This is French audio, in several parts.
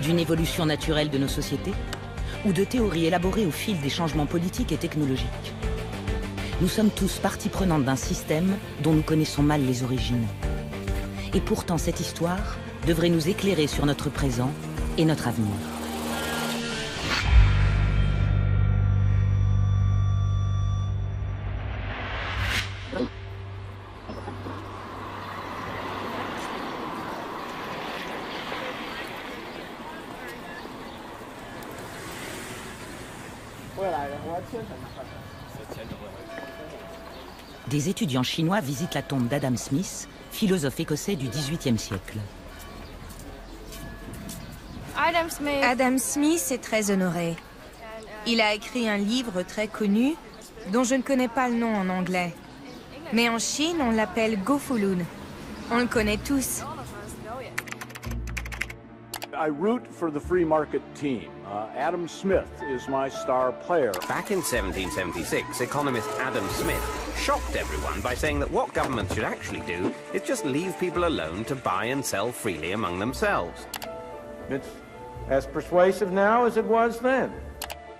d'une évolution naturelle de nos sociétés ou de théories élaborées au fil des changements politiques et technologiques. Nous sommes tous partie prenante d'un système dont nous connaissons mal les origines. Et pourtant, cette histoire devrait nous éclairer sur notre présent et notre avenir. Des étudiants chinois visitent la tombe d'Adam Smith, philosophe écossais du XVIIIe siècle. Adam Smith est très honoré. Il a écrit un livre très connu, dont je ne connais pas le nom en anglais. Mais en Chine, on l'appelle Go Fulun. On le connaît tous. I root for the free market team. Adam Smith is my star player. Back in 1776, economist Adam Smith shocked everyone by saying that what governments should actually do is just leave people alone to buy and sell freely among themselves. It's as persuasive now as it was then.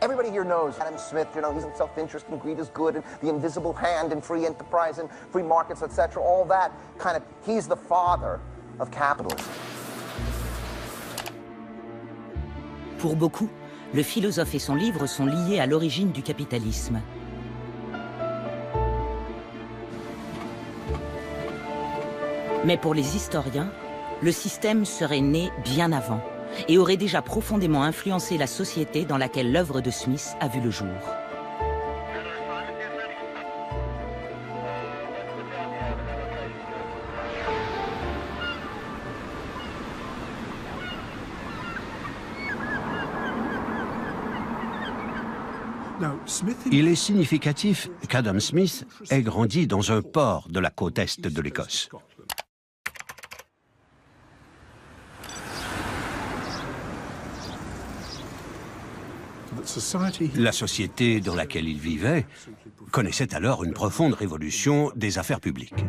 Everybody here knows Adam Smith, you know, he's in self-interest and greed is good and the invisible hand and free enterprise and free markets, etc. All that kind of, he's the father of capitalism. Pour beaucoup, le philosophe et son livre sont liés à l'origine du capitalisme. Mais pour les historiens, le système serait né bien avant et aurait déjà profondément influencé la société dans laquelle l'œuvre de Smith a vu le jour. Il est significatif qu'Adam Smith ait grandi dans un port de la côte est de l'Écosse. La société dans laquelle il vivait connaissait alors une profonde révolution des affaires publiques.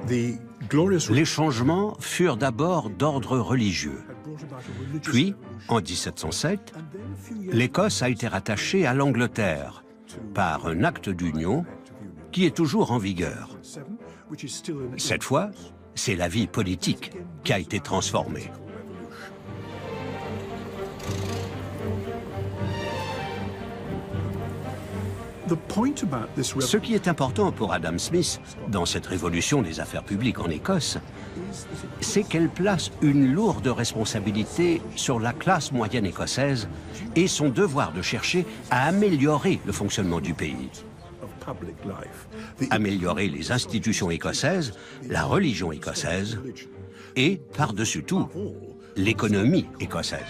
Les changements furent d'abord d'ordre religieux. Puis, en 1707, l'Écosse a été rattachée à l'Angleterre par un acte d'union qui est toujours en vigueur. Cette fois, c'est la vie politique qui a été transformée. Ce qui est important pour Adam Smith dans cette révolution des affaires publiques en Écosse, c'est qu'elle place une lourde responsabilité sur la classe moyenne écossaise et son devoir de chercher à améliorer le fonctionnement du pays. Améliorer les institutions écossaises, la religion écossaise et, par-dessus tout, l'économie écossaise.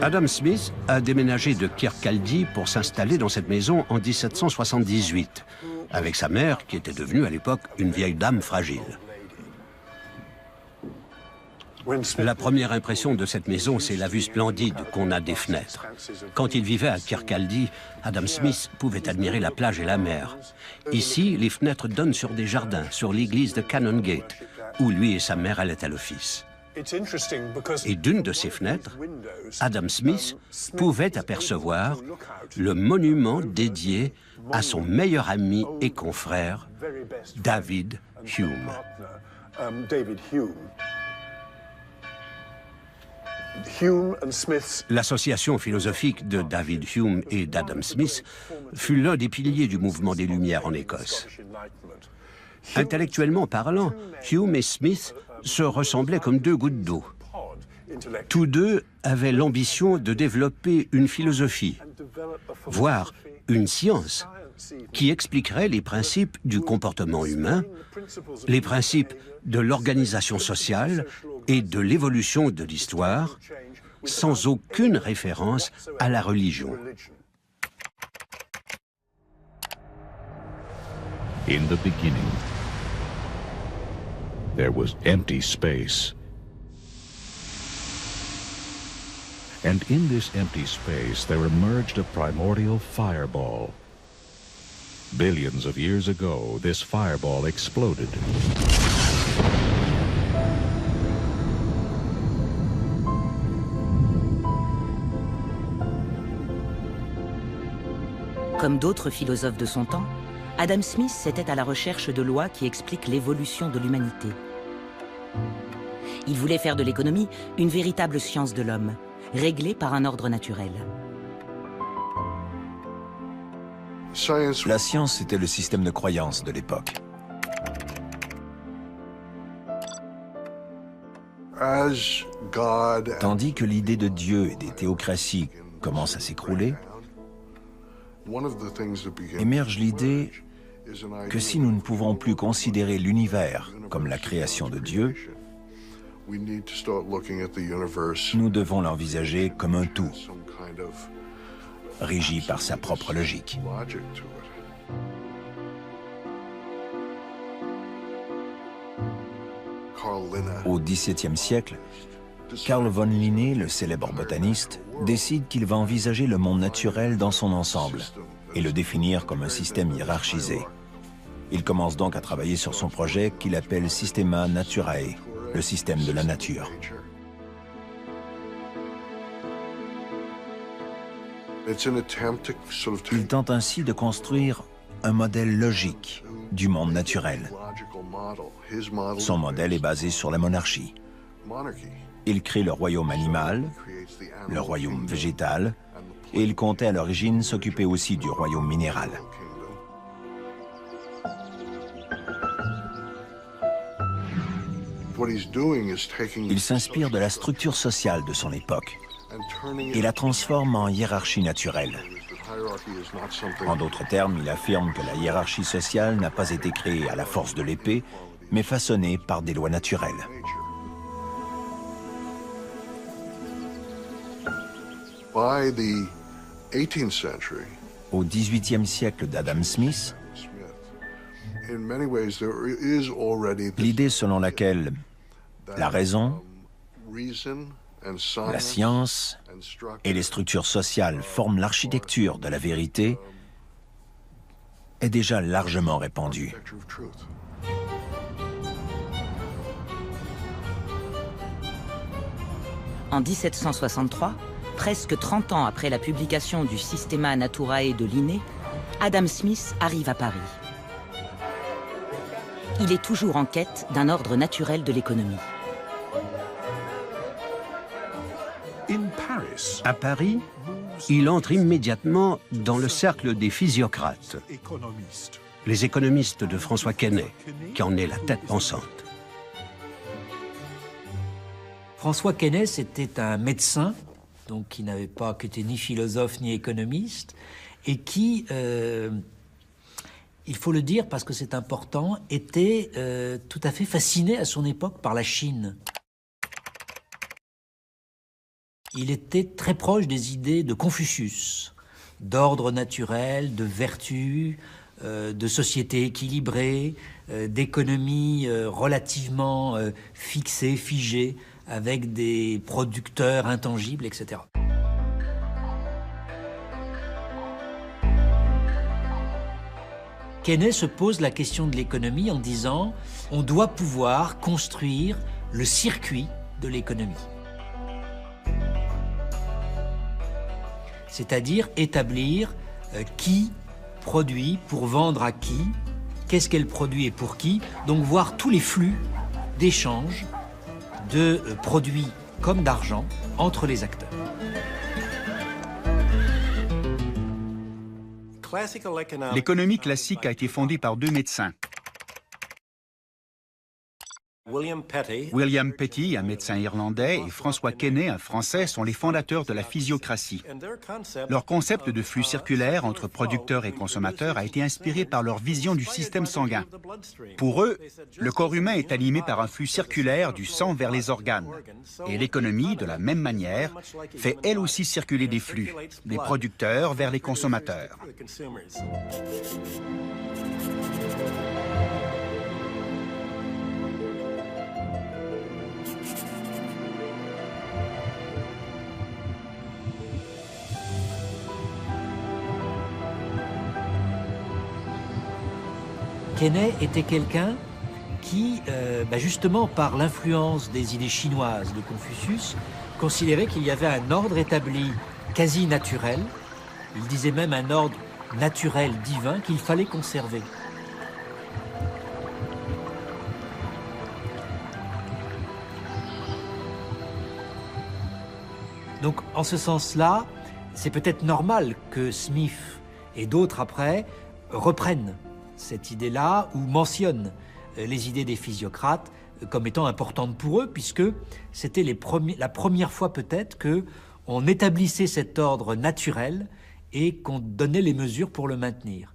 Adam Smith a déménagé de Kirkcaldy pour s'installer dans cette maison en 1778, avec sa mère qui était devenue à l'époque une vieille dame fragile. La première impression de cette maison, c'est la vue splendide qu'on a des fenêtres. Quand il vivait à Kirkcaldy, Adam Smith pouvait admirer la plage et la mer. Ici, les fenêtres donnent sur des jardins, sur l'église de Canongate, où lui et sa mère allaient à l'office. Et d'une de ces fenêtres, Adam Smith pouvait apercevoir le monument dédié à son meilleur ami et confrère, David Hume. L'association philosophique de David Hume et d'Adam Smith fut l'un des piliers du mouvement des Lumières en Écosse. Intellectuellement parlant, Hume et Smith se ressemblaient comme deux gouttes d'eau. Tous deux avaient l'ambition de développer une philosophie, voire une science, qui expliquerait les principes du comportement humain, les principes de l'organisation sociale et de l'évolution de l'histoire, sans aucune référence à la religion. In the beginning, there was empty space. And in this empty space, there emerged a primordial fireball. Billions of years ago, this fireball exploded. Comme d'autres philosophes de son temps, Adam Smith était à la recherche de lois qui expliquent l'évolution de l'humanité. Il voulait faire de l'économie une véritable science de l'homme, réglée par un ordre naturel. La science était le système de croyance de l'époque. Tandis que l'idée de Dieu et des théocraties commence à s'écrouler, émerge l'idée que si nous ne pouvons plus considérer l'univers comme la création de Dieu, nous devons l'envisager comme un tout, régi par sa propre logique. Au XVIIe siècle, Carl von Linné, le célèbre botaniste, décide qu'il va envisager le monde naturel dans son ensemble et le définir comme un système hiérarchisé. Il commence donc à travailler sur son projet qu'il appelle Systema Naturae, le système de la nature. Il tente ainsi de construire un modèle logique du monde naturel. Son modèle est basé sur la monarchie. Il crée le royaume animal, le royaume végétal, et il comptait à l'origine s'occuper aussi du royaume minéral. Il s'inspire de la structure sociale de son époque et la transforme en hiérarchie naturelle. En d'autres termes, il affirme que la hiérarchie sociale n'a pas été créée à la force de l'épée, mais façonnée par des lois naturelles. Au XVIIIe siècle d'Adam Smith, l'idée selon laquelle la raison, la science et les structures sociales forment l'architecture de la vérité est déjà largement répandue. En 1763, presque 30 ans après la publication du Systema Naturae de Linné, Adam Smith arrive à Paris. Il est toujours en quête d'un ordre naturel de l'économie. À Paris, il entre immédiatement dans le cercle des physiocrates, les économistes de François Quesnay, qui en est la tête pensante. François Quesnay, c'était un médecin, donc qui était ni philosophe ni économiste, et qui, il faut le dire parce que c'est important, était tout à fait fasciné à son époque par la Chine. Il était très proche des idées de Confucius, d'ordre naturel, de vertu, de société équilibrée, d'économie relativement fixée, figée, avec des producteurs intangibles, etc. Quesnay se pose la question de l'économie en disant « on doit pouvoir construire le circuit de l'économie ». C'est-à-dire établir qui produit pour vendre à qui, qu'est-ce qu'elle produit et pour qui, donc voir tous les flux d'échange de produits comme d'argent entre les acteurs. L'économie classique a été fondée par deux médecins. William Petty, un médecin irlandais, et François Quesnay, un Français, sont les fondateurs de la physiocratie. Leur concept de flux circulaire entre producteurs et consommateurs a été inspiré par leur vision du système sanguin. Pour eux, le corps humain est animé par un flux circulaire du sang vers les organes. Et l'économie, de la même manière, fait elle aussi circuler des flux, des producteurs vers les consommateurs. Quesnay était quelqu'un qui, justement par l'influence des idées chinoises de Confucius, considérait qu'il y avait un ordre établi quasi naturel. Il disait même un ordre naturel divin qu'il fallait conserver. Donc, en ce sens-là, c'est peut-être normal que Smith et d'autres après reprennent cette idée-là ou mentionnent les idées des physiocrates comme étant importantes pour eux, puisque c'était la première fois peut-être qu'on établissait cet ordre naturel et qu'on donnait les mesures pour le maintenir.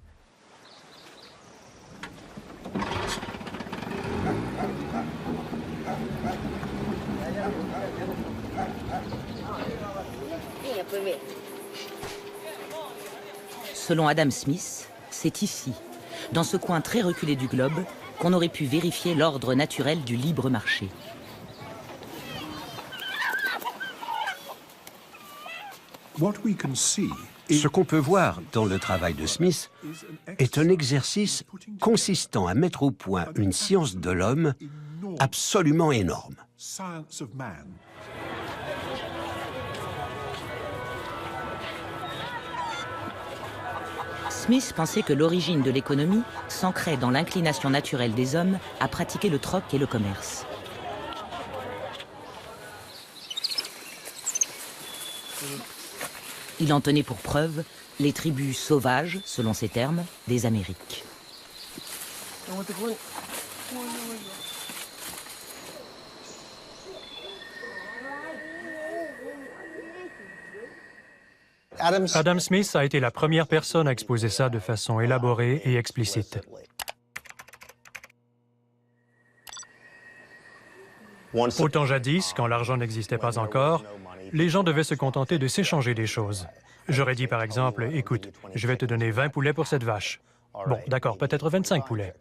Selon Adam Smith, c'est ici, dans ce coin très reculé du globe, qu'on aurait pu vérifier l'ordre naturel du libre marché. Ce qu'on peut voir dans le travail de Smith est un exercice consistant à mettre au point une science de l'homme absolument énorme. Smith pensait que l'origine de l'économie s'ancrait dans l'inclination naturelle des hommes à pratiquer le troc et le commerce. Il en tenait pour preuve les tribus sauvages, selon ses termes, des Amériques. Adam Smith a été la première personne à exposer ça de façon élaborée et explicite. Autant jadis, quand l'argent n'existait pas encore, les gens devaient se contenter de s'échanger des choses. J'aurais dit par exemple, écoute, je vais te donner 20 poulets pour cette vache. Bon, d'accord, peut-être 25 poulets.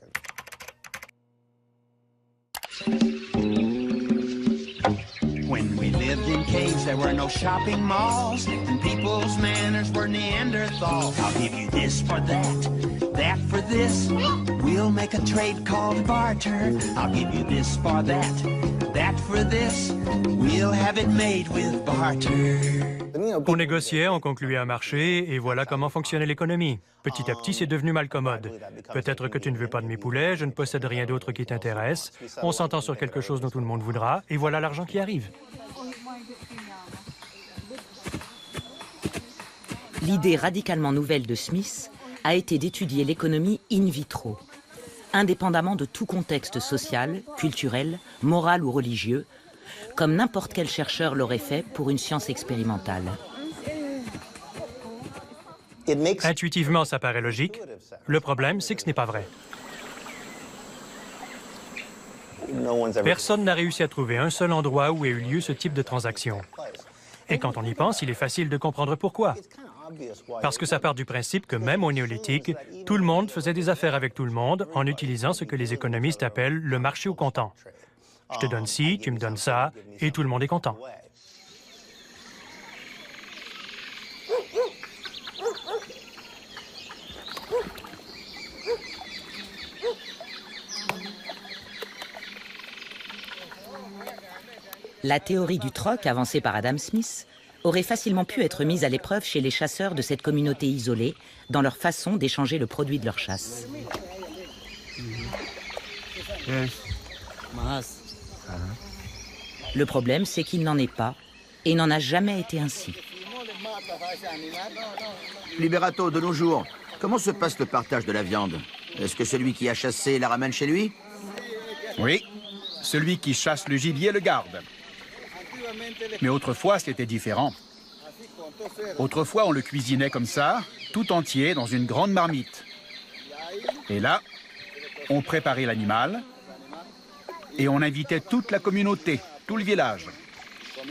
When we lived in caves, there were no shopping malls, and people's manners were Neanderthal. I'll give you this for that, that for this. We'll make a trade called barter. I'll give you this for that, that for this. We'll have it made with barter. On négociait, on concluait un marché, et voilà comment fonctionnait l'économie. Petit à petit, c'est devenu malcommode. Peut-être que tu ne veux pas de mes poulets, je ne possède rien d'autre qui t'intéresse. On s'entend sur quelque chose dont tout le monde voudra, et voilà l'argent qui arrive. L'idée radicalement nouvelle de Smith a été d'étudier l'économie in vitro, indépendamment de tout contexte social, culturel, moral ou religieux, comme n'importe quel chercheur l'aurait fait pour une science expérimentale. Intuitivement, ça paraît logique. Le problème, c'est que ce n'est pas vrai. Personne n'a réussi à trouver un seul endroit où ait eu lieu ce type de transaction. Et quand on y pense, il est facile de comprendre pourquoi. Parce que ça part du principe que même au néolithique, tout le monde faisait des affaires avec tout le monde en utilisant ce que les économistes appellent le marché au comptant. Je te donne ci, tu me donnes ça, et tout le monde est content. La théorie du troc avancée par Adam Smith aurait facilement pu être mise à l'épreuve chez les chasseurs de cette communauté isolée dans leur façon d'échanger le produit de leur chasse. Le problème, c'est qu'il n'en est pas, et n'en a jamais été ainsi. Liberato, de nos jours, comment se passe le partage de la viande? Est-ce que celui qui a chassé la ramène chez lui? Oui, celui qui chasse le gibier le garde. Mais autrefois, c'était différent. Autrefois, on le cuisinait comme ça, tout entier, dans une grande marmite. Et là, on préparait l'animal et on invitait toute la communauté, tout le village.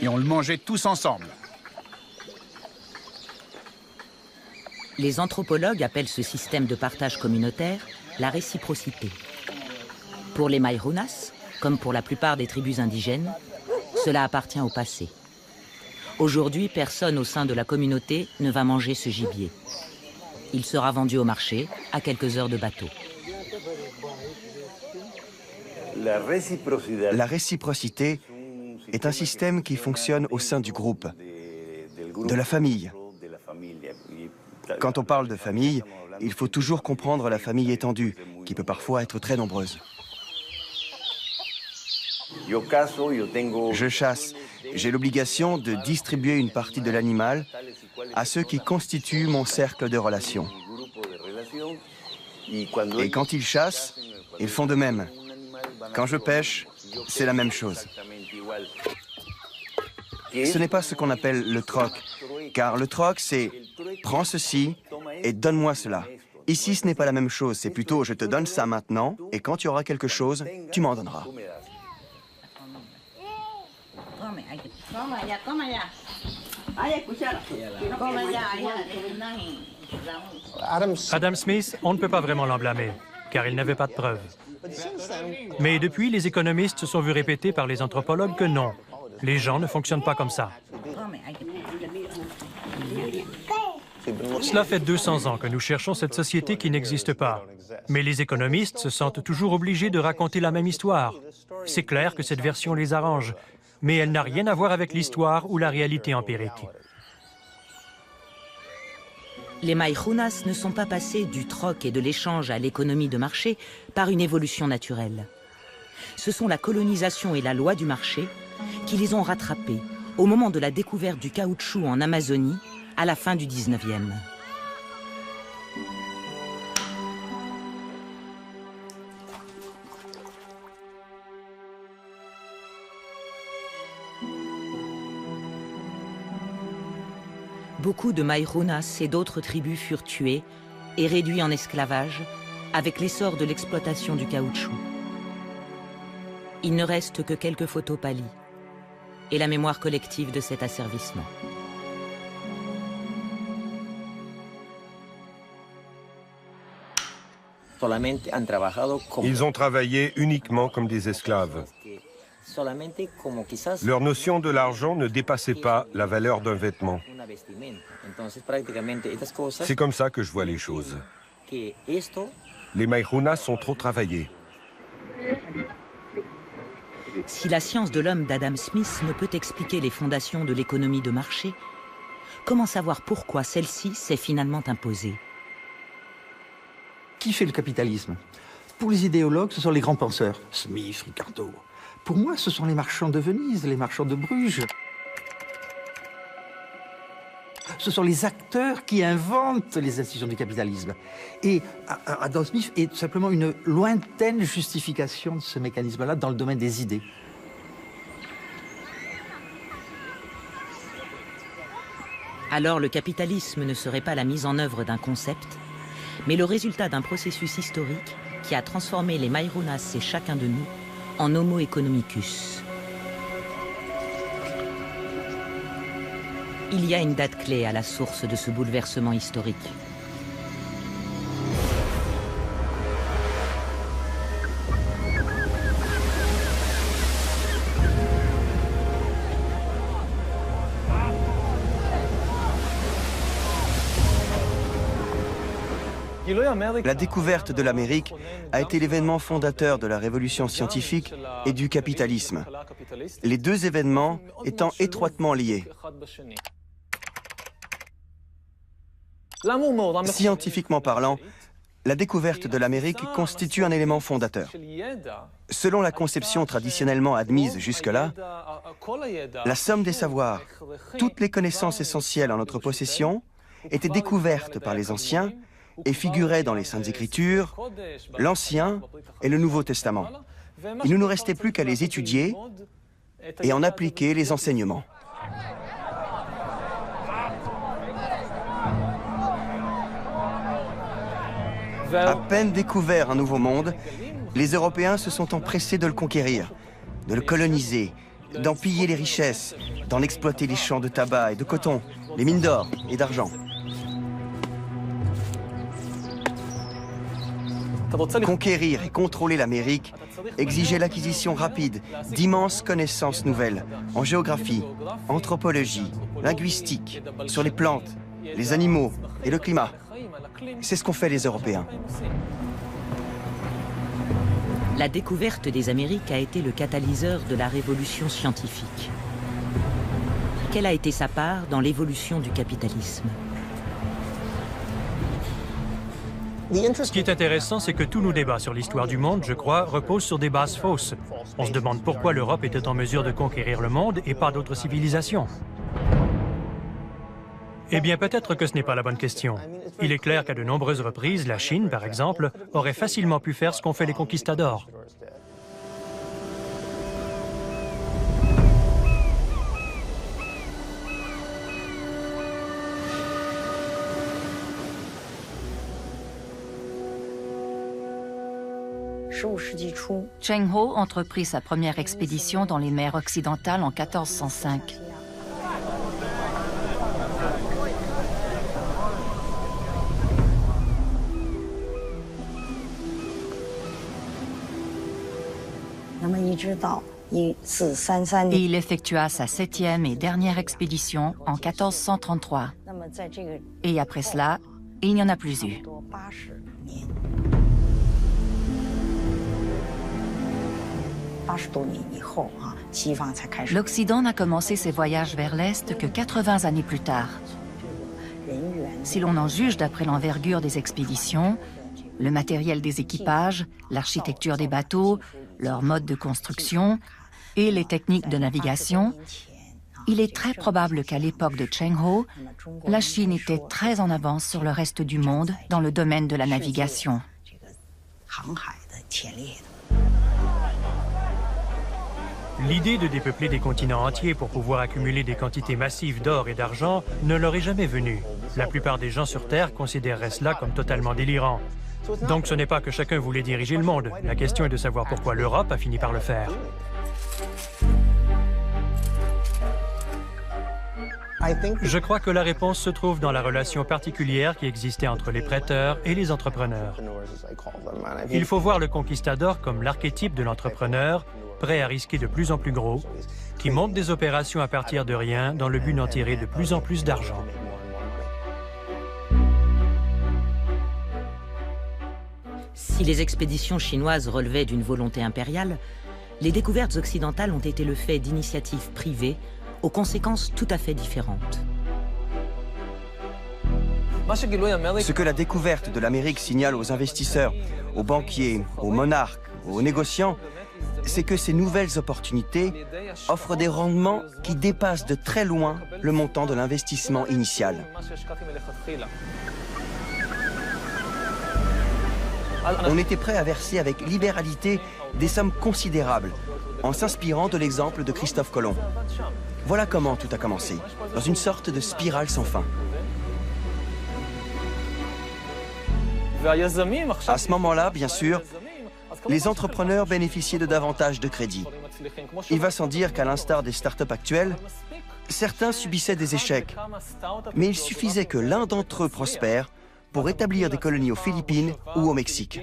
Et on le mangeait tous ensemble. Les anthropologues appellent ce système de partage communautaire la réciprocité. Pour les Mairunas, comme pour la plupart des tribus indigènes, cela appartient au passé. Aujourd'hui, personne au sein de la communauté ne va manger ce gibier. Il sera vendu au marché à quelques heures de bateau. La réciprocité est un système qui fonctionne au sein du groupe, de la famille. Quand on parle de famille, il faut toujours comprendre la famille étendue, qui peut parfois être très nombreuse. Je chasse. J'ai l'obligation de distribuer une partie de l'animal à ceux qui constituent mon cercle de relations. Et quand ils chassent, ils font de même. Quand je pêche, c'est la même chose. Ce n'est pas ce qu'on appelle le troc, car le troc, c'est « prends ceci et donne-moi cela ». Ici, ce n'est pas la même chose, c'est plutôt « je te donne ça maintenant, et quand tu auras quelque chose, tu m'en donneras ». Adam Smith, on ne peut pas vraiment l'en blâmer, car il n'avait pas de preuves. Mais depuis, les économistes se sont vus répéter par les anthropologues que non, les gens ne fonctionnent pas comme ça. Cela fait 200 ans que nous cherchons cette société qui n'existe pas. Mais les économistes se sentent toujours obligés de raconter la même histoire. C'est clair que cette version les arrange, mais elle n'a rien à voir avec l'histoire ou la réalité empirique. Les Maijunas ne sont pas passés du troc et de l'échange à l'économie de marché par une évolution naturelle. Ce sont la colonisation et la loi du marché qui les ont rattrapés au moment de la découverte du caoutchouc en Amazonie à la fin du 19e. Beaucoup de Maijunas et d'autres tribus furent tués et réduits en esclavage avec l'essor de l'exploitation du caoutchouc. Il ne reste que quelques photos pâlies et la mémoire collective de cet asservissement. Ils ont travaillé uniquement comme des esclaves. Leur notion de l'argent ne dépassait pas la valeur d'un vêtement. C'est comme ça que je vois les choses. Les Maijunas sont trop travaillés. Si la science de l'homme d'Adam Smith ne peut expliquer les fondations de l'économie de marché, comment savoir pourquoi celle-ci s'est finalement imposée? Qui fait le capitalisme? Pour les idéologues, ce sont les grands penseurs. Smith, Ricardo. Pour moi, ce sont les marchands de Venise, les marchands de Bruges. Ce sont les acteurs qui inventent les institutions du capitalisme. Et Adam Smith est simplement une lointaine justification de ce mécanisme-là dans le domaine des idées. Alors le capitalisme ne serait pas la mise en œuvre d'un concept, mais le résultat d'un processus historique qui a transformé les Maijunas et chacun de nous en Homo economicus. Il y a une date clé à la source de ce bouleversement historique. La découverte de l'Amérique a été l'événement fondateur de la révolution scientifique et du capitalisme, les deux événements étant étroitement liés. Scientifiquement parlant, la découverte de l'Amérique constitue un élément fondateur. Selon la conception traditionnellement admise jusque-là, la somme des savoirs, toutes les connaissances essentielles en notre possession, étaient découvertes par les anciens et figuraient dans les Saintes Écritures, l'Ancien et le Nouveau Testament. Il ne nous restait plus qu'à les étudier et en appliquer les enseignements. À peine découvert un nouveau monde, les Européens se sont empressés de le conquérir, de le coloniser, d'en piller les richesses, d'en exploiter les champs de tabac et de coton, les mines d'or et d'argent. Conquérir et contrôler l'Amérique exigeait l'acquisition rapide d'immenses connaissances nouvelles en géographie, anthropologie, linguistique, sur les plantes, les animaux et le climat. C'est ce qu'ont fait les Européens. La découverte des Amériques a été le catalyseur de la révolution scientifique. Quelle a été sa part dans l'évolution du capitalisme? Ce qui est intéressant, c'est que tous nos débats sur l'histoire du monde, je crois, reposent sur des bases fausses. On se demande pourquoi l'Europe était en mesure de conquérir le monde et pas d'autres civilisations. Eh bien, peut-être que ce n'est pas la bonne question. Il est clair qu'à de nombreuses reprises, la Chine, par exemple, aurait facilement pu faire ce qu'ont fait les conquistadors. Cheng Ho entreprit sa première expédition dans les mers occidentales en 1405. Et il effectua sa 7e et dernière expédition en 1433. Et après cela, il n'y en a plus eu. L'Occident n'a commencé ses voyages vers l'Est que 80 années plus tard. Si l'on en juge d'après l'envergure des expéditions, le matériel des équipages, l'architecture des bateaux, leur mode de construction et les techniques de navigation, il est très probable qu'à l'époque de Cheng Ho, la Chine était très en avance sur le reste du monde dans le domaine de la navigation. L'idée de dépeupler des continents entiers pour pouvoir accumuler des quantités massives d'or et d'argent ne leur est jamais venue. La plupart des gens sur Terre considéreraient cela comme totalement délirant. Donc ce n'est pas que chacun voulait diriger le monde. La question est de savoir pourquoi l'Europe a fini par le faire. Je crois que la réponse se trouve dans la relation particulière qui existait entre les prêteurs et les entrepreneurs. Il faut voir le conquistador comme l'archétype de l'entrepreneur, prêt à risquer de plus en plus gros, qui monte des opérations à partir de rien dans le but d'en tirer de plus en plus d'argent. Si les expéditions chinoises relevaient d'une volonté impériale, les découvertes occidentales ont été le fait d'initiatives privées aux conséquences tout à fait différentes. Ce que la découverte de l'Amérique signale aux investisseurs, aux banquiers, aux monarques, aux négociants, c'est que ces nouvelles opportunités offrent des rendements qui dépassent de très loin le montant de l'investissement initial. On était prêt à verser avec libéralité des sommes considérables, en s'inspirant de l'exemple de Christophe Colomb. Voilà comment tout a commencé, dans une sorte de spirale sans fin. À ce moment-là, bien sûr, les entrepreneurs bénéficiaient de davantage de crédits. Il va sans dire qu'à l'instar des startups actuelles, certains subissaient des échecs. Mais il suffisait que l'un d'entre eux prospère pour établir des colonies aux Philippines ou au Mexique.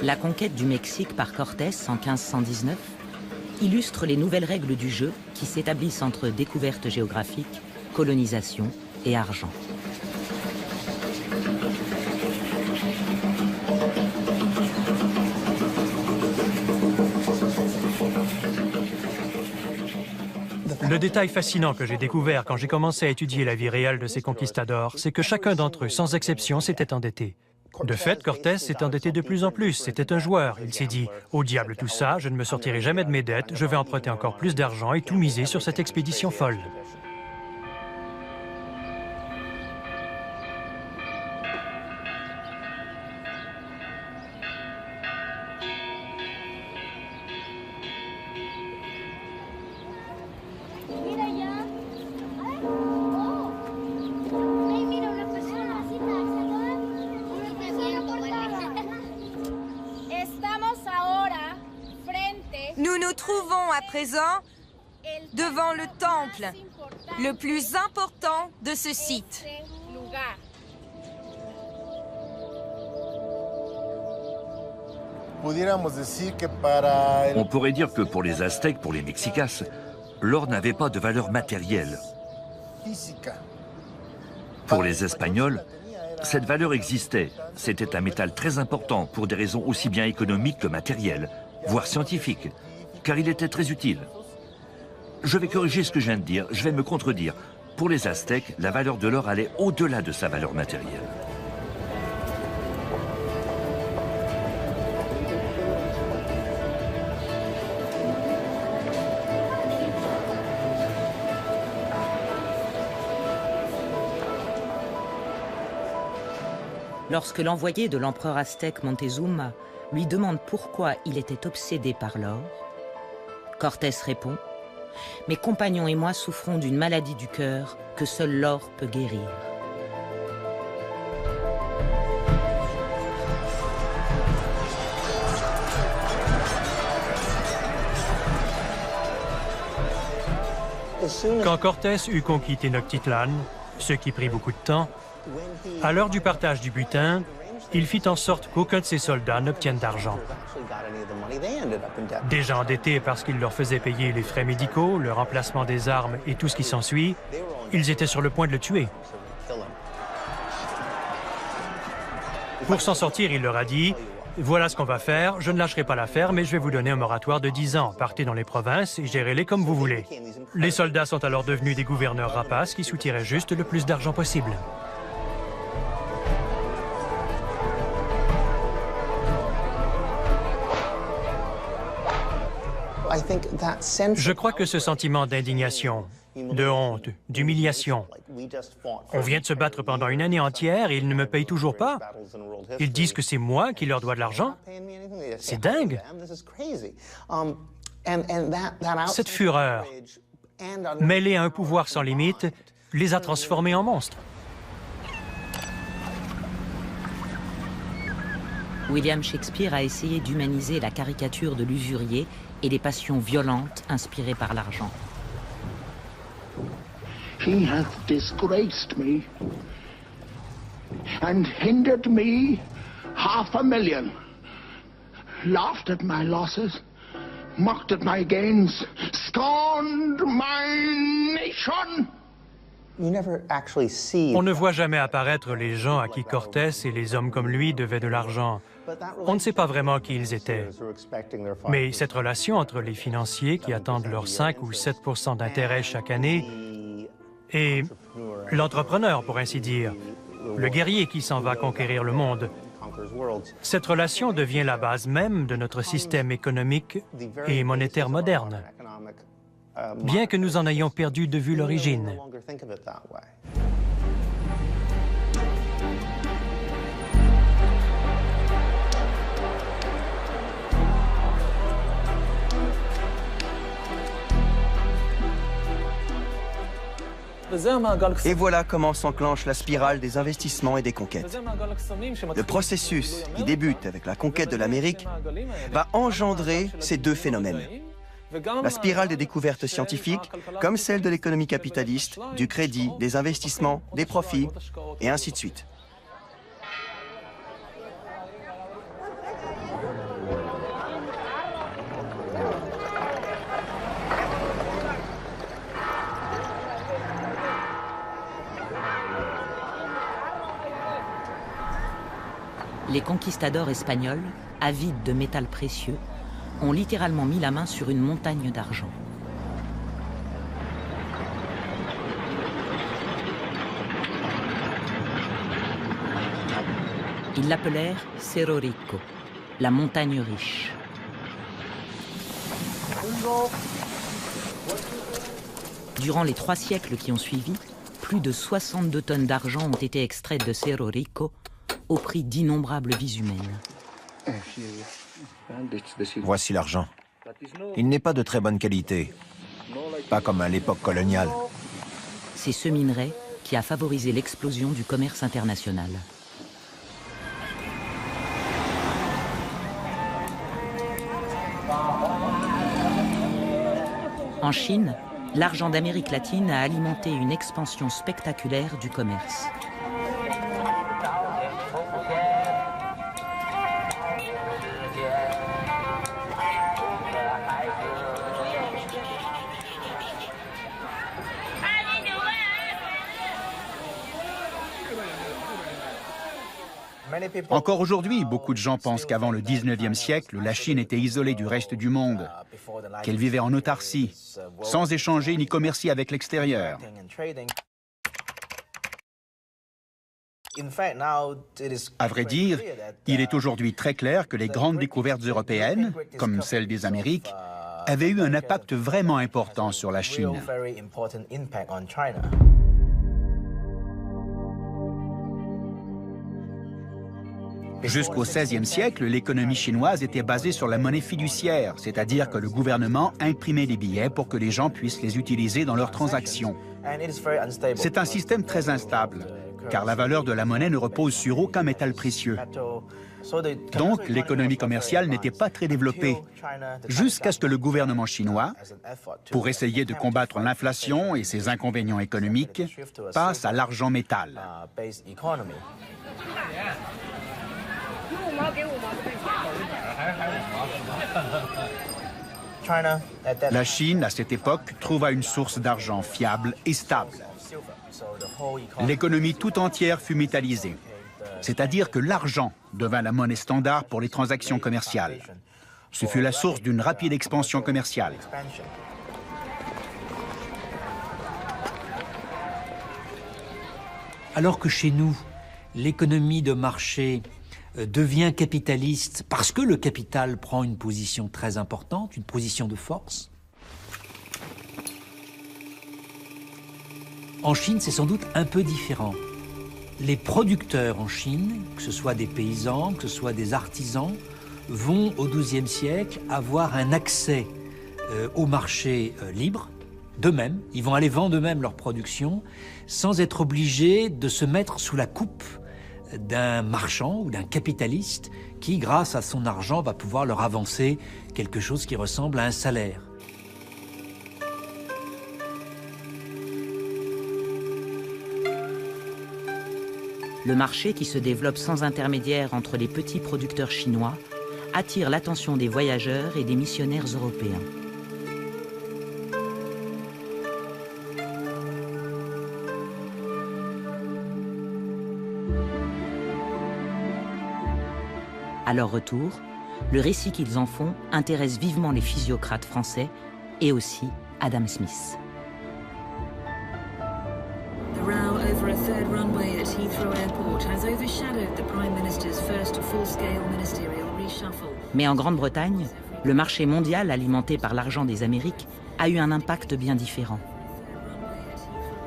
La conquête du Mexique par Cortés en 1519 illustre les nouvelles règles du jeu qui s'établissent entre découverte géographique, colonisation et argent. Le détail fascinant que j'ai découvert quand j'ai commencé à étudier la vie réelle de ces conquistadors, c'est que chacun d'entre eux, sans exception, s'était endetté. De fait, Cortés s'est endetté de plus en plus. C'était un joueur. Il s'est dit « Au diable tout ça, je ne me sortirai jamais de mes dettes, je vais emprunter encore plus d'argent et tout miser sur cette expédition folle. » Nous nous trouvons à présent devant le temple, le plus important de ce site. On pourrait dire que pour les Aztèques, pour les Mexicas, l'or n'avait pas de valeur matérielle. Pour les Espagnols, cette valeur existait. C'était un métal très important pour des raisons aussi bien économiques que matérielles, voire scientifiques, car il était très utile. Je vais corriger ce que je viens de dire, je vais me contredire. Pour les Aztèques, la valeur de l'or allait au-delà de sa valeur matérielle. Lorsque l'envoyé de l'empereur aztèque Montezuma lui demande pourquoi il était obsédé par l'or, Cortés répond « Mes compagnons et moi souffrons d'une maladie du cœur que seul l'or peut guérir. » Quand Cortés eut conquis Tenochtitlan, ce qui prit beaucoup de temps, à l'heure du partage du butin, il fit en sorte qu'aucun de ses soldats n'obtienne d'argent. Déjà endettés parce qu'il leur faisait payer les frais médicaux, le remplacement des armes et tout ce qui s'ensuit, ils étaient sur le point de le tuer. Pour s'en sortir, il leur a dit « Voilà ce qu'on va faire, je ne lâcherai pas l'affaire, mais je vais vous donner un moratoire de 10 ans. Partez dans les provinces et gérez-les comme vous voulez. » Les soldats sont alors devenus des gouverneurs rapaces qui soutiraient juste le plus d'argent possible. Je crois que ce sentiment d'indignation, de honte, d'humiliation, on vient de se battre pendant une année entière et ils ne me payent toujours pas. Ils disent que c'est moi qui leur dois de l'argent. C'est dingue. Cette fureur, mêlée à un pouvoir sans limite, les a transformés en monstres. William Shakespeare a essayé d'humaniser la caricature de l'usurier et les passions violentes inspirées par l'argent. He hath disgraced me and hindered me $500,000, laughed at my losses, mocked at my gains, scorned my nation. On ne voit jamais apparaître les gens à qui Cortés et les hommes comme lui devaient de l'argent. On ne sait pas vraiment qui ils étaient. Mais cette relation entre les financiers qui attendent leurs 5 ou 7 % d'intérêt chaque année et l'entrepreneur, pour ainsi dire, le guerrier qui s'en va conquérir le monde, cette relation devient la base même de notre système économique et monétaire moderne, bien que nous en ayons perdu de vue l'origine. Et voilà comment s'enclenche la spirale des investissements et des conquêtes. Le processus, qui débute avec la conquête de l'Amérique, va engendrer ces deux phénomènes. La spirale des découvertes scientifiques, comme celle de l'économie capitaliste, du crédit, des investissements, des profits, et ainsi de suite. Les conquistadors espagnols, avides de métal précieux, ont littéralement mis la main sur une montagne d'argent. Ils l'appelèrent Cerro Rico, la montagne riche. Durant les 3 siècles qui ont suivi, plus de 62 tonnes d'argent ont été extraites de Cerro Rico au prix d'innombrables vies humaines. Voici l'argent. Il n'est pas de très bonne qualité, pas comme à l'époque coloniale. C'est ce minerai qui a favorisé l'explosion du commerce international. En Chine, l'argent d'Amérique latine a alimenté une expansion spectaculaire du commerce. Encore aujourd'hui, beaucoup de gens pensent qu'avant le 19e siècle, la Chine était isolée du reste du monde, qu'elle vivait en autarcie, sans échanger ni commercer avec l'extérieur. À vrai dire, il est aujourd'hui très clair que les grandes découvertes européennes, comme celle des Amériques, avaient eu un impact vraiment important sur la Chine. Jusqu'au XVIe siècle, l'économie chinoise était basée sur la monnaie fiduciaire, c'est-à-dire que le gouvernement imprimait des billets pour que les gens puissent les utiliser dans leurs transactions. C'est un système très instable, car la valeur de la monnaie ne repose sur aucun métal précieux. Donc, l'économie commerciale n'était pas très développée, jusqu'à ce que le gouvernement chinois, pour essayer de combattre l'inflation et ses inconvénients économiques, passe à l'argent métal. La Chine, à cette époque, trouva une source d'argent fiable et stable. L'économie tout entière fut métallisée, c'est-à-dire que l'argent devint la monnaie standard pour les transactions commerciales. Ce fut la source d'une rapide expansion commerciale. Alors que chez nous, l'économie de marché devient capitaliste parce que le capital prend une position très importante, une position de force. En Chine, c'est sans doute un peu différent. Les producteurs en Chine, que ce soit des paysans, que ce soit des artisans, vont au XIIe siècle avoir un accès au marché libre, d'eux-mêmes. Ils vont aller vendre eux-mêmes leur production sans être obligés de se mettre sous la coupe d'un marchand ou d'un capitaliste qui, grâce à son argent, va pouvoir leur avancer quelque chose qui ressemble à un salaire. Le marché qui se développe sans intermédiaire entre les petits producteurs chinois attire l'attention des voyageurs et des missionnaires européens. À leur retour, le récit qu'ils en font intéresse vivement les physiocrates français et aussi Adam Smith. The row over a third runway at Heathrow Airport has overshadowed the Prime Minister's first full-scale ministerial reshuffle. Mais en Grande-Bretagne, le marché mondial alimenté par l'argent des Amériques a eu un impact bien différent.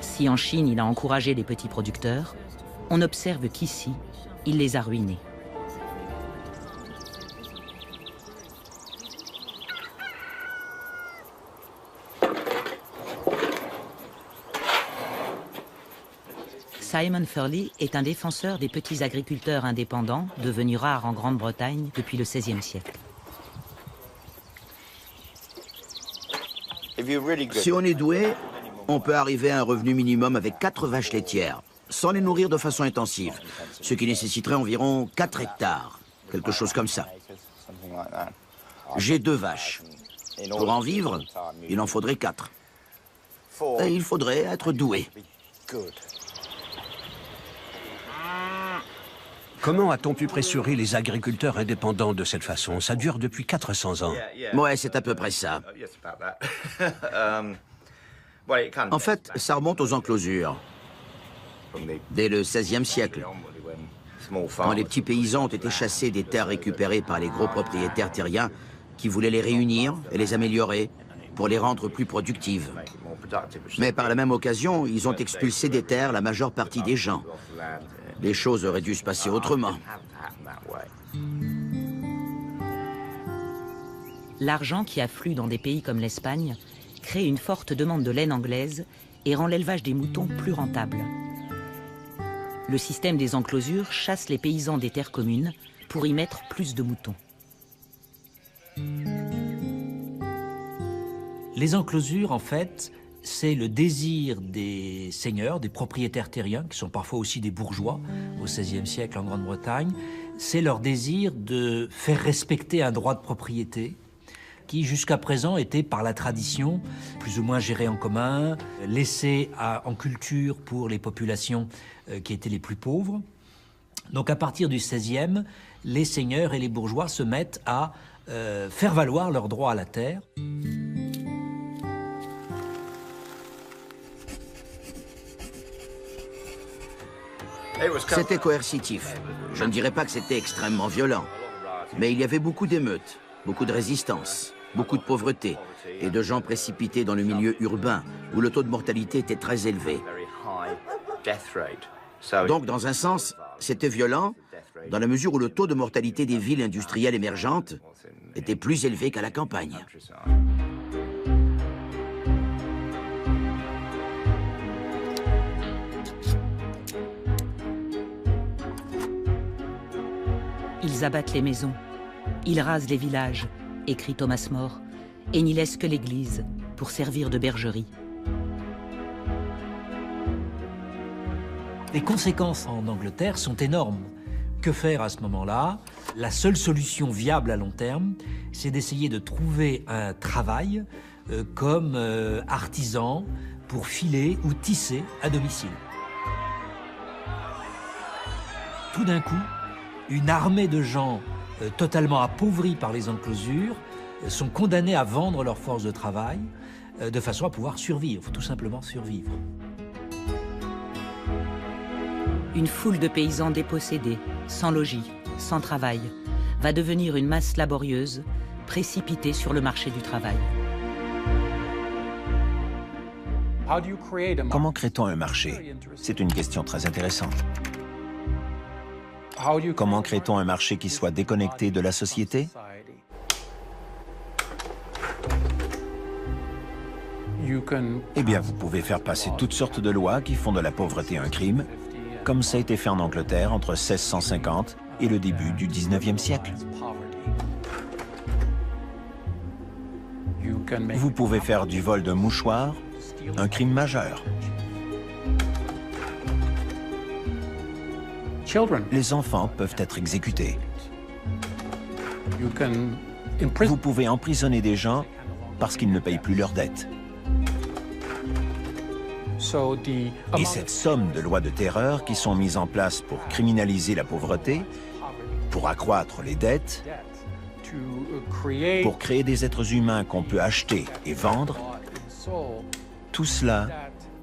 Si en Chine il a encouragé les petits producteurs, on observe qu'ici, il les a ruinés. Simon Furley est un défenseur des petits agriculteurs indépendants, devenus rares en Grande-Bretagne depuis le XVIe siècle. Si on est doué, on peut arriver à un revenu minimum avec 4 vaches laitières, sans les nourrir de façon intensive, ce qui nécessiterait environ 4 hectares, quelque chose comme ça. J'ai 2 vaches. Pour en vivre, il en faudrait 4. Et il faudrait être doué. Comment a-t-on pu pressurer les agriculteurs indépendants de cette façon? Ça dure depuis 400 ans. Ouais, c'est à peu près ça. En fait, ça remonte aux enclosures. Dès le XVIe siècle, quand les petits paysans ont été chassés des terres récupérées par les gros propriétaires terriens qui voulaient les réunir et les améliorer pour les rendre plus productives. Mais par la même occasion, ils ont expulsé des terres la majeure partie des gens. Les choses auraient dû se passer autrement. L'argent qui afflue dans des pays comme l'Espagne crée une forte demande de laine anglaise et rend l'élevage des moutons plus rentable. Le système des enclosures chasse les paysans des terres communes pour y mettre plus de moutons. Les enclosures, en fait, c'est le désir des seigneurs, des propriétaires terriens, qui sont parfois aussi des bourgeois au XVIe siècle en Grande-Bretagne. C'est leur désir de faire respecter un droit de propriété qui, jusqu'à présent, était par la tradition plus ou moins géré en commun, laissé en culture pour les populations qui étaient les plus pauvres. Donc à partir du XVIe, les seigneurs et les bourgeois se mettent à faire valoir leur droit à la terre. C'était coercitif. Je ne dirais pas que c'était extrêmement violent. Mais il y avait beaucoup d'émeutes, beaucoup de résistance, beaucoup de pauvreté et de gens précipités dans le milieu urbain où le taux de mortalité était très élevé. Donc, dans un sens, c'était violent dans la mesure où le taux de mortalité des villes industrielles émergentes était plus élevé qu'à la campagne. Ils abattent les maisons, ils rasent les villages, écrit Thomas More, et n'y laissent que l'église pour servir de bergerie. Les conséquences en Angleterre sont énormes. Que faire à ce moment-là? La seule solution viable à long terme, c'est d'essayer de trouver un travail comme artisan pour filer ou tisser à domicile. Tout d'un coup, une armée de gens totalement appauvris par les enclosures sont condamnés à vendre leur force de travail de façon à pouvoir survivre, tout simplement survivre. Une foule de paysans dépossédés, sans logis, sans travail, va devenir une masse laborieuse, précipitée sur le marché du travail. Comment crée-t-on un marché? C'est une question très intéressante. Comment crée-t-on un marché qui soit déconnecté de la société? Eh bien, vous pouvez faire passer toutes sortes de lois qui font de la pauvreté un crime, comme ça a été fait en Angleterre entre 1650 et le début du 19e siècle. Vous pouvez faire du vol de mouchoirs un crime majeur. Les enfants peuvent être exécutés. Vous pouvez emprisonner des gens parce qu'ils ne payent plus leurs dettes. Et cette somme de lois de terreur qui sont mises en place pour criminaliser la pauvreté, pour accroître les dettes, pour créer des êtres humains qu'on peut acheter et vendre, tout cela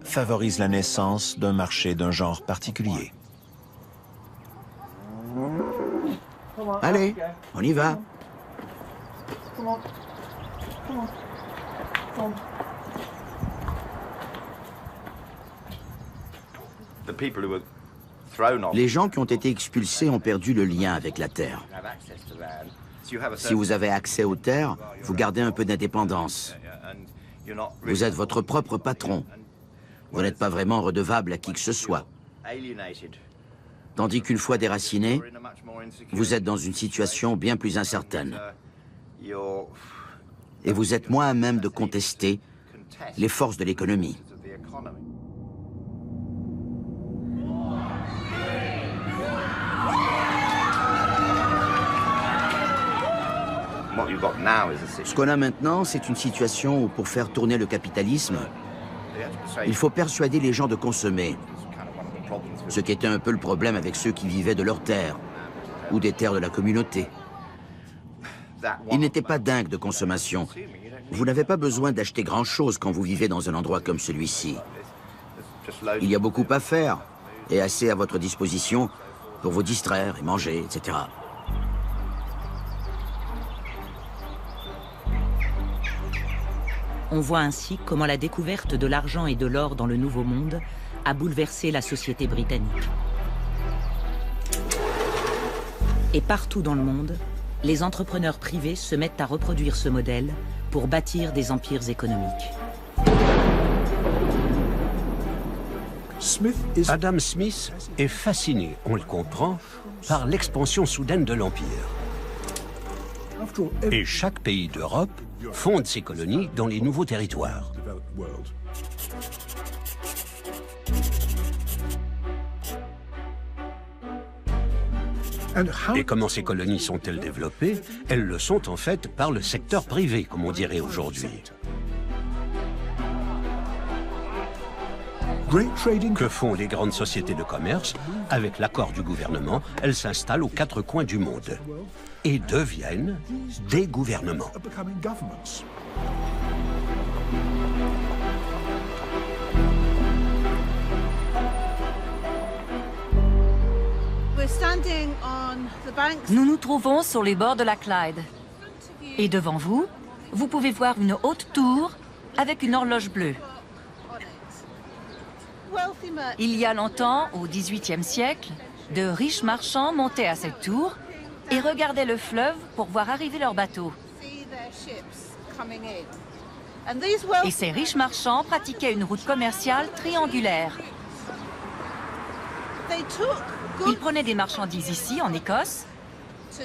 favorise la naissance d'un marché d'un genre particulier. Allez, on y va. Les gens qui ont été expulsés ont perdu le lien avec la terre. Si vous avez accès aux terres, vous gardez un peu d'indépendance. Vous êtes votre propre patron. Vous n'êtes pas vraiment redevable à qui que ce soit. Tandis qu'une fois déraciné, vous êtes dans une situation bien plus incertaine. Et vous êtes moins à même de contester les forces de l'économie. Ce qu'on a maintenant, c'est une situation où pour faire tourner le capitalisme, il faut persuader les gens de consommer. Ce qui était un peu le problème avec ceux qui vivaient de leurs terres ou des terres de la communauté. Ils n'étaient pas dingues de consommation. Vous n'avez pas besoin d'acheter grand-chose quand vous vivez dans un endroit comme celui-ci. Il y a beaucoup à faire et assez à votre disposition pour vous distraire et manger, etc. On voit ainsi comment la découverte de l'argent et de l'or dans le Nouveau Monde a bouleversé la société britannique. Et partout dans le monde, les entrepreneurs privés se mettent à reproduire ce modèle pour bâtir des empires économiques. Adam Smith est fasciné, on le comprend, par l'expansion soudaine de l'Empire. Et chaque pays d'Europe fonde ses colonies dans les nouveaux territoires. Et comment ces colonies sont-elles développées? Elles le sont en fait par le secteur privé, comme on dirait aujourd'hui. Que font les grandes sociétés de commerce? Avec l'accord du gouvernement, elles s'installent aux quatre coins du monde et deviennent des gouvernements. Nous nous trouvons sur les bords de la Clyde. Et devant vous, vous pouvez voir une haute tour avec une horloge bleue. Il y a longtemps, au XVIIIe siècle, de riches marchands montaient à cette tour et regardaient le fleuve pour voir arriver leurs bateaux. Et ces riches marchands pratiquaient une route commerciale triangulaire. Ils prenaient des marchandises ici, en Écosse,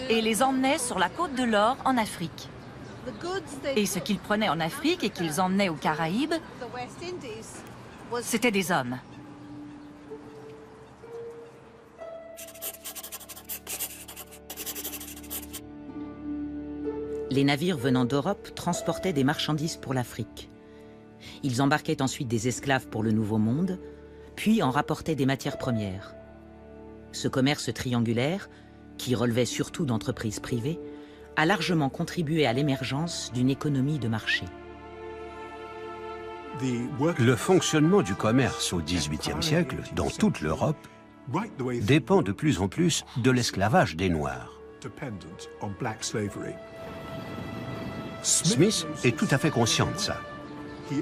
et les emmenaient sur la côte de l'Or, en Afrique. Et ce qu'ils prenaient en Afrique et qu'ils emmenaient aux Caraïbes, c'était des hommes. Les navires venant d'Europe transportaient des marchandises pour l'Afrique. Ils embarquaient ensuite des esclaves pour le Nouveau Monde, puis en rapportaient des matières premières. Ce commerce triangulaire, qui relevait surtout d'entreprises privées, a largement contribué à l'émergence d'une économie de marché. Le fonctionnement du commerce au XVIIIe siècle, dans toute l'Europe, dépend de plus en plus de l'esclavage des Noirs. Smith est tout à fait conscient de ça.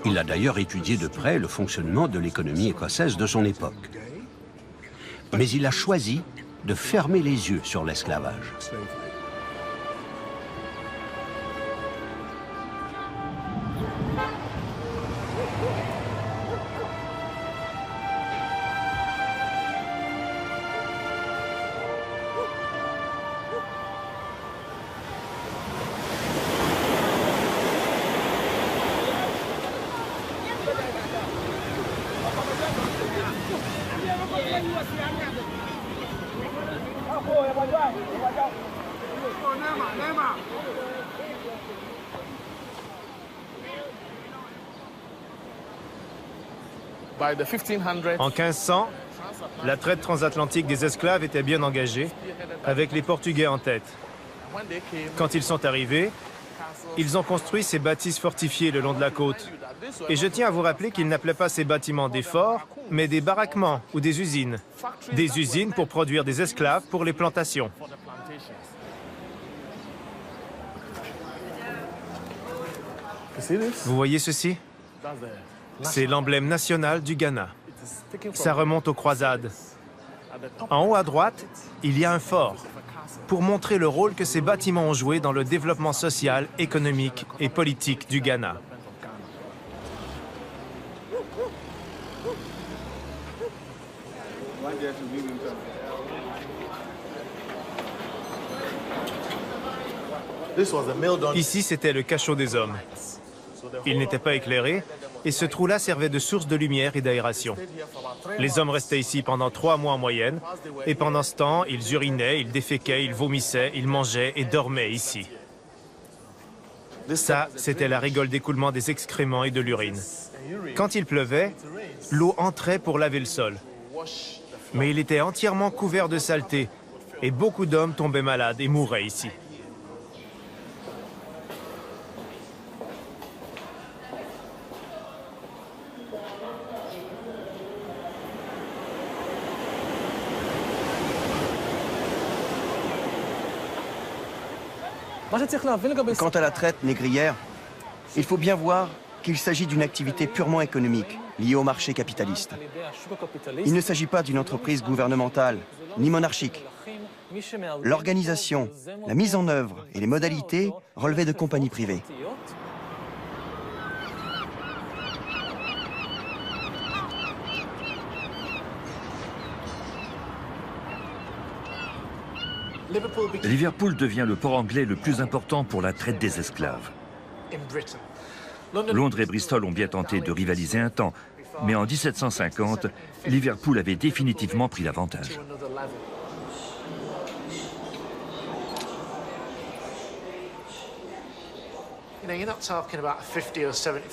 Il a d'ailleurs étudié de près le fonctionnement de l'économie écossaise de son époque. Mais il a choisi de fermer les yeux sur l'esclavage. En 1500, la traite transatlantique des esclaves était bien engagée, avec les Portugais en tête. Quand ils sont arrivés, ils ont construit ces bâtisses fortifiées le long de la côte. Et je tiens à vous rappeler qu'ils n'appelaient pas ces bâtiments des forts, mais des baraquements ou des usines. Des usines pour produire des esclaves pour les plantations. Vous voyez ceci? C'est l'emblème national du Ghana. Ça remonte aux croisades. En haut à droite, il y a un fort, pour montrer le rôle que ces bâtiments ont joué dans le développement social, économique et politique du Ghana. Ici, c'était le cachot des hommes. Il n'était pas éclairé, et ce trou-là servait de source de lumière et d'aération. Les hommes restaient ici pendant 3 mois en moyenne, et pendant ce temps, ils urinaient, ils déféquaient, ils vomissaient, ils mangeaient et dormaient ici. Ça, c'était la rigole d'écoulement des excréments et de l'urine. Quand il pleuvait, l'eau entrait pour laver le sol. Mais il était entièrement couvert de saleté, et beaucoup d'hommes tombaient malades et mouraient ici. Quant à la traite négrière, il faut bien voir qu'il s'agit d'une activité purement économique, liée au marché capitaliste. Il ne s'agit pas d'une entreprise gouvernementale, ni monarchique. L'organisation, la mise en œuvre et les modalités relevaient de compagnies privées. Liverpool devient le port anglais le plus important pour la traite des esclaves. Londres et Bristol ont bien tenté de rivaliser un temps, mais en 1750, Liverpool avait définitivement pris l'avantage.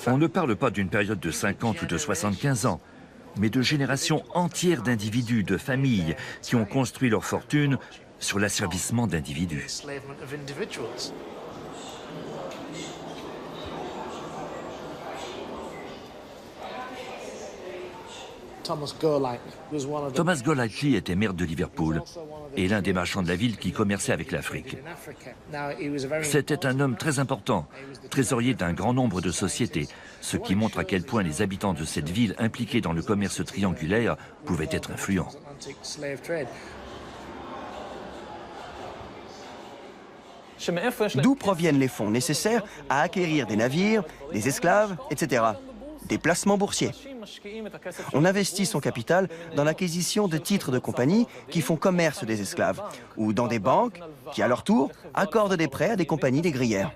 On ne parle pas d'une période de 50 ou de 75 ans, mais de générations entières d'individus, de familles, qui ont construit leur fortune sur l'asservissement d'individus. Thomas Golightly était maire de Liverpool et l'un des marchands de la ville qui commerçait avec l'Afrique. C'était un homme très important, trésorier d'un grand nombre de sociétés, ce qui montre à quel point les habitants de cette ville impliqués dans le commerce triangulaire pouvaient être influents. D'où proviennent les fonds nécessaires à acquérir des navires, des esclaves, etc. Des placements boursiers. On investit son capital dans l'acquisition de titres de compagnie qui font commerce des esclaves, ou dans des banques qui, à leur tour, accordent des prêts à des compagnies négrières.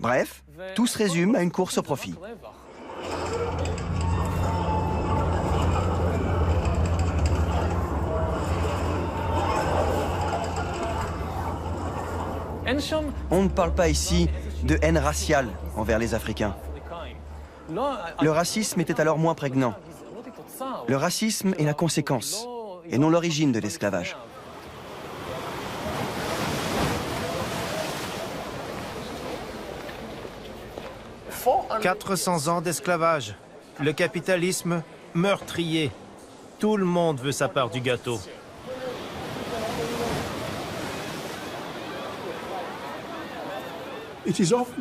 Bref, tout se résume à une course au profit. On ne parle pas ici de haine raciale envers les Africains. Le racisme était alors moins prégnant. Le racisme est la conséquence, et non l'origine de l'esclavage. « 400 ans d'esclavage. Le capitalisme meurtrier. Tout le monde veut sa part du gâteau. »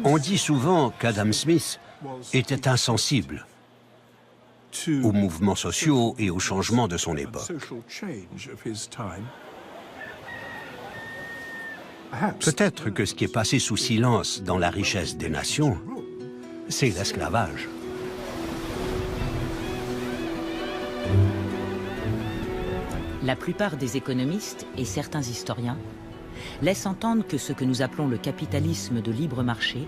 On dit souvent qu'Adam Smith était insensible aux mouvements sociaux et aux changements de son époque. Peut-être que ce qui est passé sous silence dans la richesse des nations, c'est l'esclavage. La plupart des économistes et certains historiens laissent entendre que ce que nous appelons le capitalisme de libre marché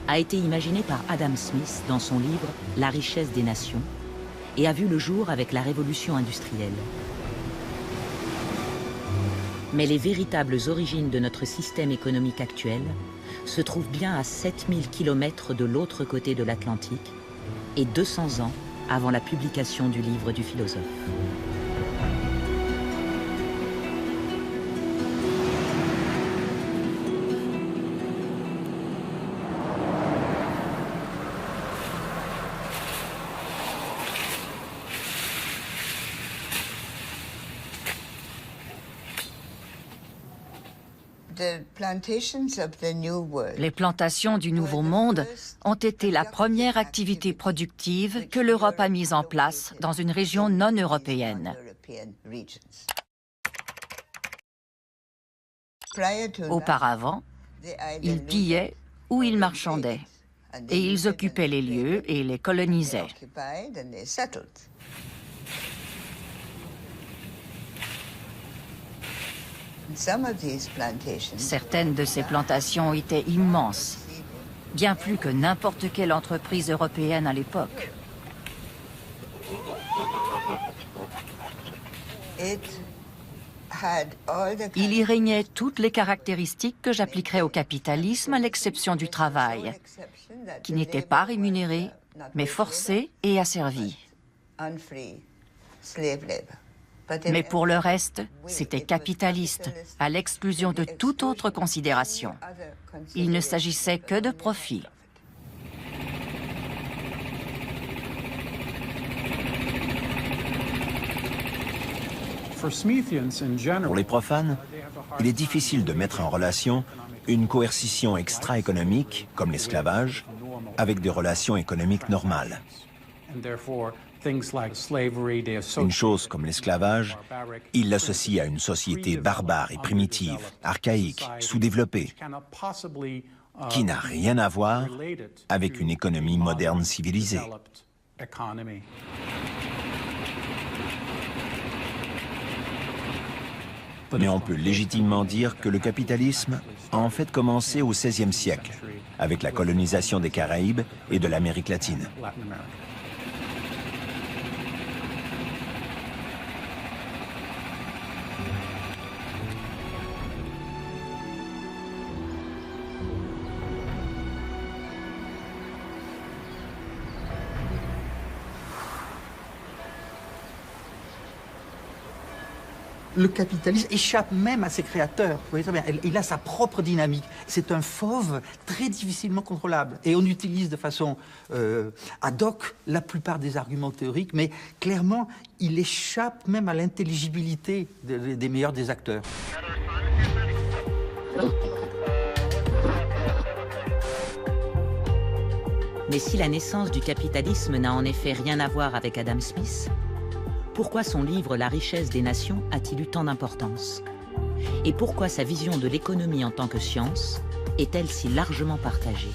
a été imaginé par Adam Smith dans son livre « La richesse des nations » et a vu le jour avec la révolution industrielle. Mais les véritables origines de notre système économique actuel se trouvent bien à 7000 km de l'autre côté de l'Atlantique et 200 ans avant la publication du livre du philosophe. Les plantations du Nouveau Monde ont été la première activité productive que l'Europe a mise en place dans une région non européenne. Auparavant, ils pillaient ou ils marchandaient, et ils occupaient les lieux et les colonisaient. Certaines de ces plantations étaient immenses, bien plus que n'importe quelle entreprise européenne à l'époque. Il y régnait toutes les caractéristiques que j'appliquerais au capitalisme, à l'exception du travail, qui n'était pas rémunéré, mais forcé et asservi. Mais pour le reste, c'était capitaliste, à l'exclusion de toute autre considération. Il ne s'agissait que de profit. Pour les profanes, il est difficile de mettre en relation une coercition extra-économique, comme l'esclavage, avec des relations économiques normales. Une chose comme l'esclavage, il l'associe à une société barbare et primitive, archaïque, sous-développée, qui n'a rien à voir avec une économie moderne civilisée. Mais on peut légitimement dire que le capitalisme a en fait commencé au XVIe siècle, avec la colonisation des Caraïbes et de l'Amérique latine. Le capitalisme échappe même à ses créateurs. Vous voyez très bien, il a sa propre dynamique. C'est un fauve très difficilement contrôlable. Et on utilise de façon ad hoc la plupart des arguments théoriques, mais clairement, il échappe même à l'intelligibilité des meilleurs des acteurs. Mais si la naissance du capitalisme n'a en effet rien à voir avec Adam Smith, pourquoi son livre « La richesse des nations » a-t-il eu tant d'importance? Et pourquoi sa vision de l'économie en tant que science est-elle si largement partagée?